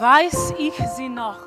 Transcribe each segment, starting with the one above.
weiß ich sie noch.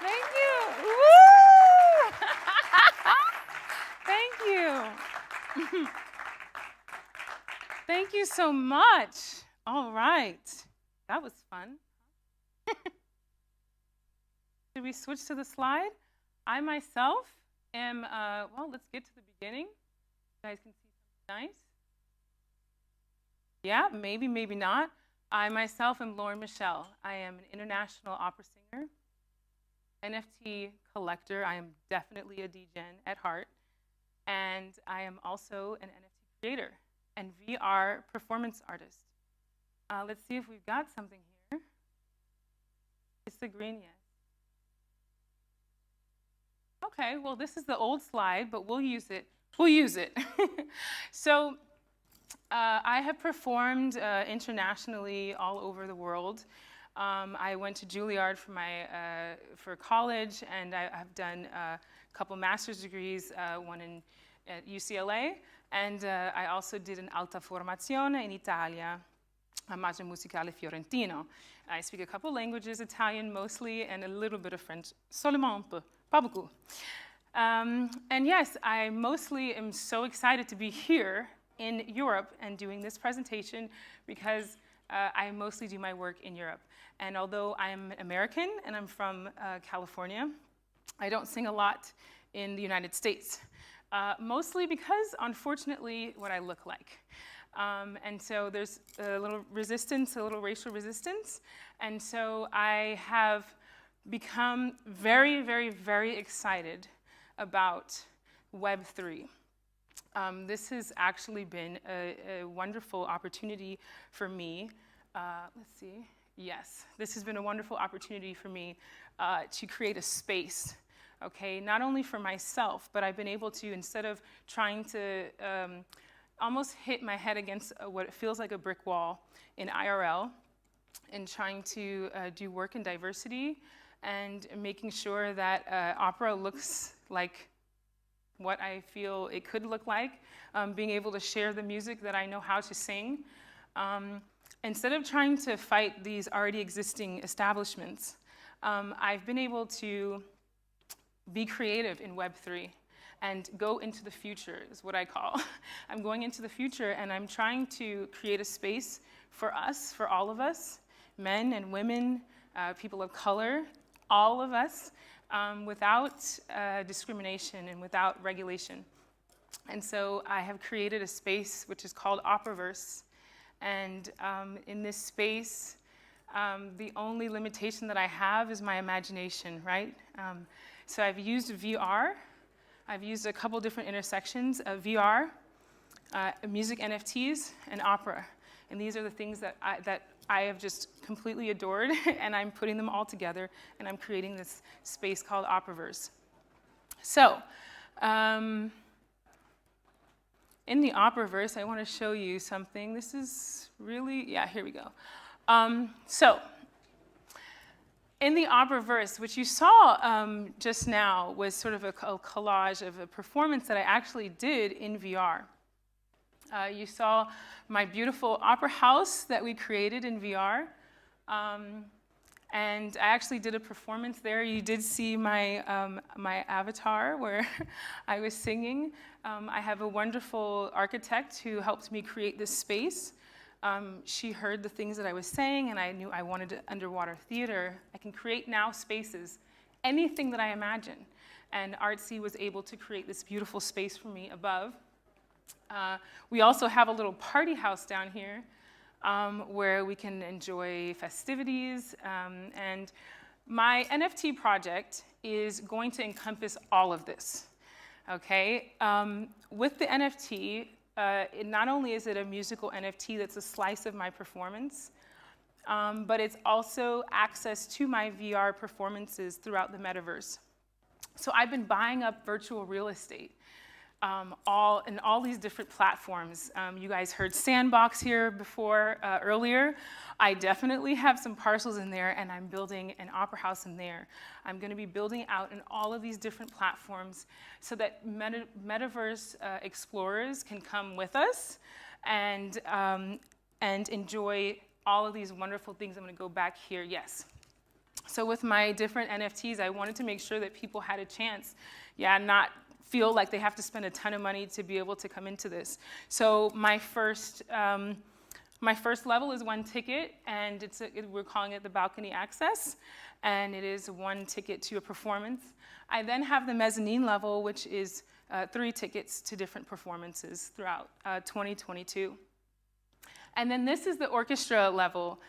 Thank you. Woo! Thank you. Thank you so much. All right. That was fun. Should we switch to the slide? I myself am, well, let's get to the beginning. You guys can see something nice. Yeah, maybe, maybe not. I myself am Lauren Michelle. I am an international opera singer, NFT collector. I am definitely a DGen at heart. And I am also an NFT creator and VR performance artist. Let's see if we've got something here. It's the green, yes. Okay, well, this is the old slide, but we'll use it. We'll use it. So I have performed internationally all over the world. I went to Juilliard for college, and I've done a couple master's degrees, one at UCLA, and I also did an alta formazione in Italia, a Maggio Musicale Fiorentino. I speak a couple languages, Italian mostly, and a little bit of French, seulement un peu, pas beaucoup. And yes, I mostly am so excited to be here in Europe and doing this presentation because I mostly do my work in Europe. And although I'm American and I'm from California, I don't sing a lot in the United States, mostly because, unfortunately, what I look like. And so there's a little resistance, a little racial resistance. And so I have become very, very, very excited about Web3. This has actually been a wonderful opportunity for me. Let's see. Yes, this has been a wonderful opportunity for me to create a space, okay? Not only for myself, but I've been able to, instead of trying to almost hit my head against what feels like a brick wall in IRL, and trying to do work in diversity and making sure that opera looks like what I feel it could look like, being able to share the music that I know how to sing. Instead of trying to fight these already existing establishments, I've been able to be creative in Web3 and go into the future, is what I call. I'm going into the future, and I'm trying to create a space for us, for all of us, men and women, people of color, all of us, without discrimination and without regulation. And so I have created a space which is called Operaverse. And in this space, the only limitation that I have is my imagination, right? So I've used VR. I've used a couple different intersections of VR, music NFTs, and opera. And these are the things that I have just completely adored, and I'm putting them all together, and I'm creating this space called Operaverse. So, in the Operaverse, I want to show you something. This is really, yeah, here we go. So, in the Operaverse, which you saw just now was sort of a collage of a performance that I actually did in VR. You saw my beautiful opera house that we created in VR. And I actually did a performance there. You did see my, my avatar where I was singing. I have a wonderful architect who helped me create this space. She heard the things that I was saying, and I knew I wanted underwater theater. I can create now spaces, anything that I imagine. And Artsy was able to create this beautiful space for me above. We also have a little party house down here where we can enjoy festivities. And my NFT project is going to encompass all of this, okay? With the NFT, not only is it a musical NFT that's a slice of my performance, but it's also access to my VR performances throughout the metaverse. So I've been buying up virtual real estate. In all these different platforms. You guys heard Sandbox here before, earlier. I definitely have some parcels in there, and I'm building an opera house in there. I'm going to be building out in all of these different platforms so that metaverse explorers can come with us and enjoy all of these wonderful things. I'm going to go back here, yes. So with my different NFTs, I wanted to make sure that people had a chance, not feel like they have to spend a ton of money to be able to come into this. So my first level is 1 ticket, and we're calling it the Balcony Access, and it is 1 ticket to a performance. I then have the mezzanine level, which is 3 tickets to different performances throughout 2022. And then this is the orchestra level,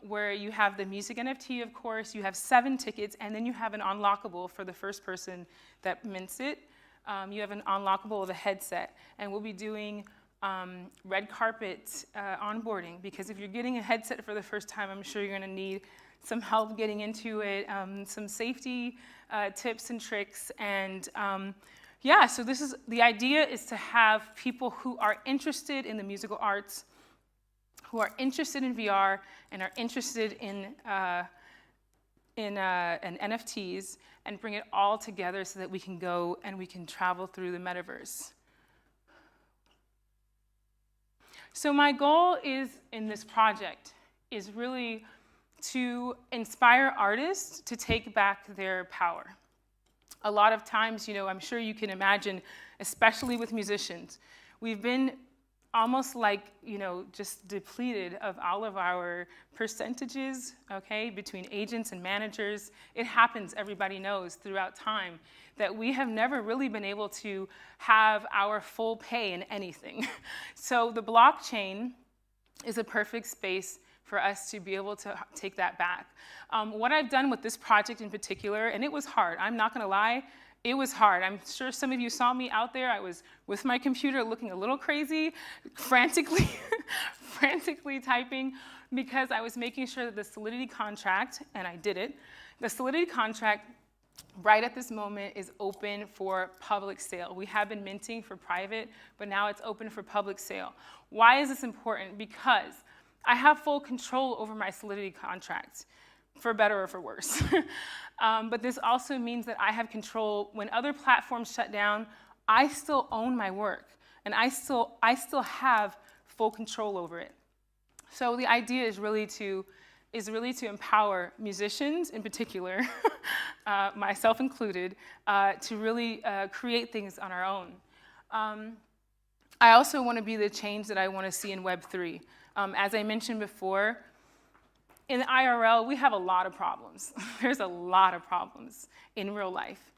where you have the music NFT, of course, you have 7 tickets, and then you have an unlockable for the first person that mints it. You have an unlockable with a headset, and we'll be doing red carpet onboarding, because if you're getting a headset for the first time, I'm sure you're going to need some help getting into it, some safety tips and tricks, and so the idea is to have people who are interested in the musical arts, who are interested in VR, and are interested in NFTs, and bring it all together so that we can go and we can travel through the metaverse. So my goal in this project is really to inspire artists to take back their power. A lot of times, I'm sure you can imagine, especially with musicians, we've been almost like, just depleted of all of our percentages, okay, between agents and managers. It happens, everybody knows, throughout time, that we have never really been able to have our full pay in anything. So the blockchain is a perfect space for us to be able to take that back. What I've done with this project in particular, and it was hard, I'm not gonna lie, it was hard. I'm sure some of you saw me out there. I was with my computer looking a little crazy, frantically typing, because I was making sure that the Solidity contract, and I did it, the Solidity contract right at this moment is open for public sale. We have been minting for private, but now it's open for public sale. Why is this important? Because I have full control over my Solidity contract, for better or for worse. But this also means that I have control. When other platforms shut down, I still own my work, and I still have full control over it. So the idea is really to empower musicians in particular, myself included, to really create things on our own. I also want to be the change that I want to see in Web3. As I mentioned before, in IRL, we have a lot of problems. There's a lot of problems in real life.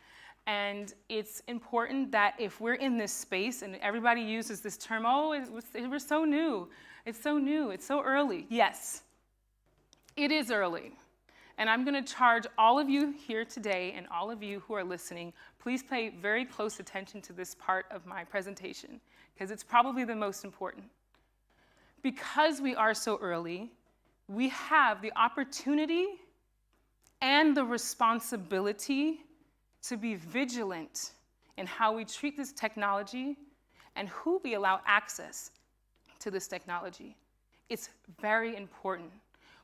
And it's important that if we're in this space, and everybody uses this term, oh, we're so new. It's so new, it's so early. Yes, it is early. And I'm gonna charge all of you here today and all of you who are listening, please pay very close attention to this part of my presentation, because it's probably the most important. Because we are so early, we have the opportunity and the responsibility to be vigilant in how we treat this technology and who we allow access to this technology. It's very important.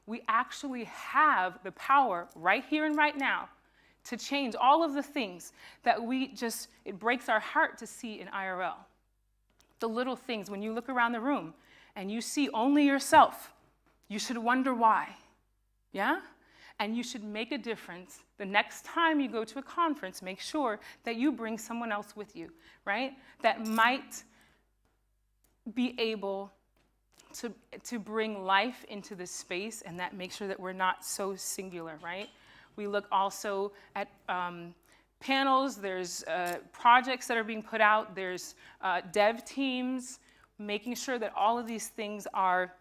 We actually have the power right here and right now to change all of the things that it breaks our heart to see in IRL. The little things, when you look around the room and you see only yourself, you should wonder why, yeah? And you should make a difference. The next time you go to a conference, make sure that you bring someone else with you, right? That might be able to bring life into this space, and that makes sure that we're not so singular, right? We look also at panels, there's projects that are being put out, there's dev teams, making sure that all of these things are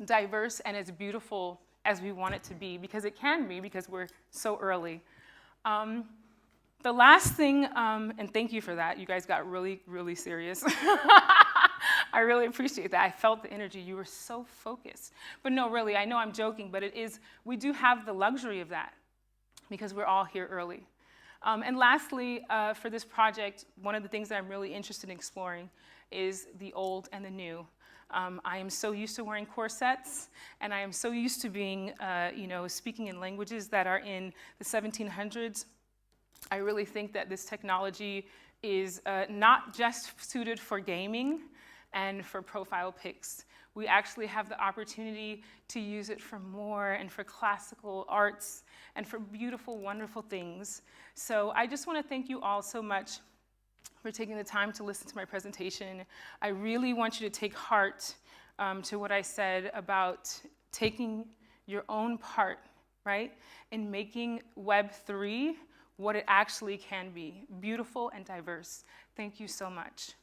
diverse and as beautiful as we want it to be, because it can be, because we're so early. The last thing, and thank you for that, you guys got really, really serious. I really appreciate that. I felt the energy. You were so focused. But no, really, I know I'm joking, but we do have the luxury of that because we're all here early. And lastly, for this project, one of the things that I'm really interested in exploring is the old and the new. I am so used to wearing corsets, and I am so used to being, speaking in languages that are in the 1700s. I really think that this technology is not just suited for gaming and for profile pics. We actually have the opportunity to use it for more and for classical arts and for beautiful, wonderful things. So I just want to thank you all so much for taking the time to listen to my presentation. I really want you to take heart to what I said about taking your own part, right, in making Web3 what it actually can be, beautiful and diverse. Thank you so much.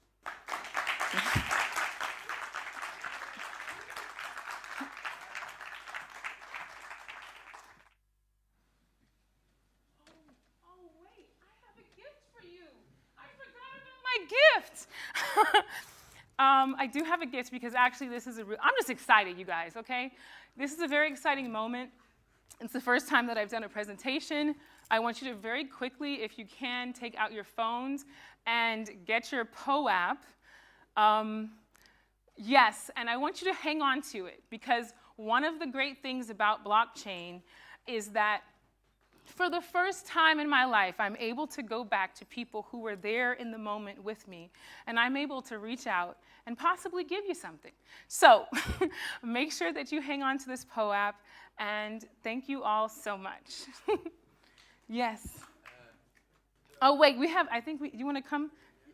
Gift. I do have a gift because actually this is I'm just excited, you guys, okay? This is a very exciting moment. It's the first time that I've done a presentation. I want you to very quickly, if you can, take out your phones and get your POAP. Yes, and I want you to hang on to it because one of the great things about blockchain is that for the first time in my life, I'm able to go back to people who were there in the moment with me, and I'm able to reach out and possibly give you something. So make sure that you hang on to this POAP, and thank you all so much. Yes. Oh, wait, you want to come?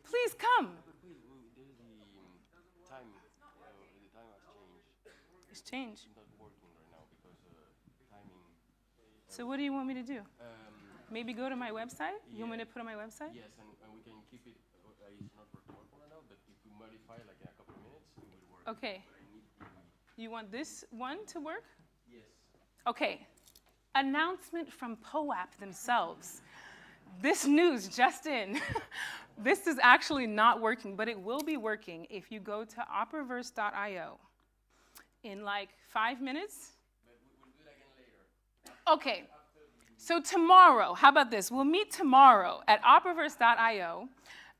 Please come. The time has changed. It's changed. It's not working right now because timing. So what do you want me to do? Maybe go to my website? You want me to put on my website? Yes, and we can keep it, it's not working right now, but if we modify like in a couple of minutes, it will work. Okay. You want this one to work? Yes. Okay. Announcement from POAP themselves. This news just in. This is actually not working, but it will be working if you go to operaverse.io in like 5 minutes. But we'll do it again later. Okay. So tomorrow, how about this? We'll meet tomorrow at operaverse.io.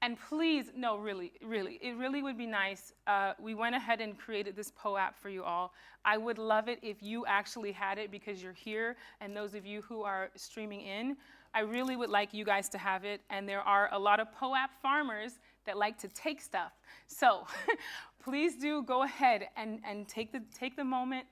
And please, no, really, it really would be nice. We went ahead and created this POAP for you all. I would love it if you actually had it because you're here, and those of you who are streaming in, I really would like you guys to have it. And there are a lot of POAP farmers that like to take stuff. So please do go ahead and take the moment.